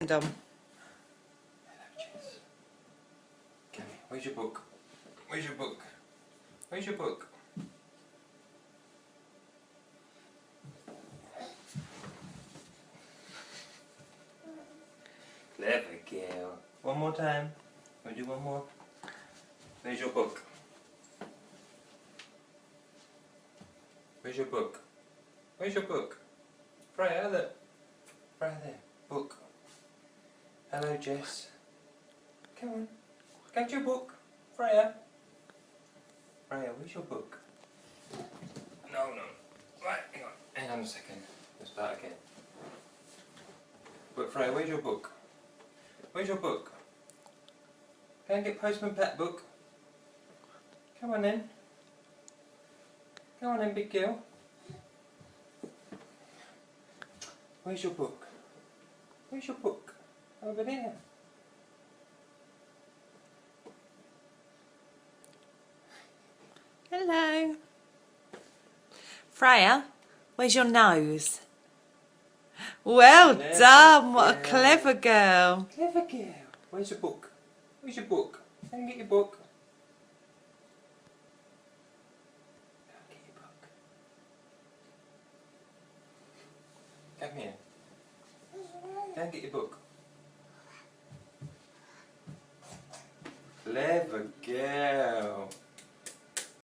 Hello, Jess. Come here. Where's your book? Where's your book? Where's your book? Clever girl. One more time. We'll do one more. Where's your book? Where's your book? Where's your book? Freya, look. Freya there. Book. Hello, Jess. Come on. Get your book. Freya. Freya, where's your book? No. Right, hang on. Hang on a second. Let's start again. But Freya, where's your book? Where's your book? Can I get Postman Pat book? Come on then. Come on then, big girl. Where's your book? Where's your book? Over there. Hello. Freya, where's your nose? Well Clever done, what a girl. clever girl. Clever girl. Where's your book? Where's your book? Go and get your book. Go and get your book. Come here. Go and get your book. Clever girl.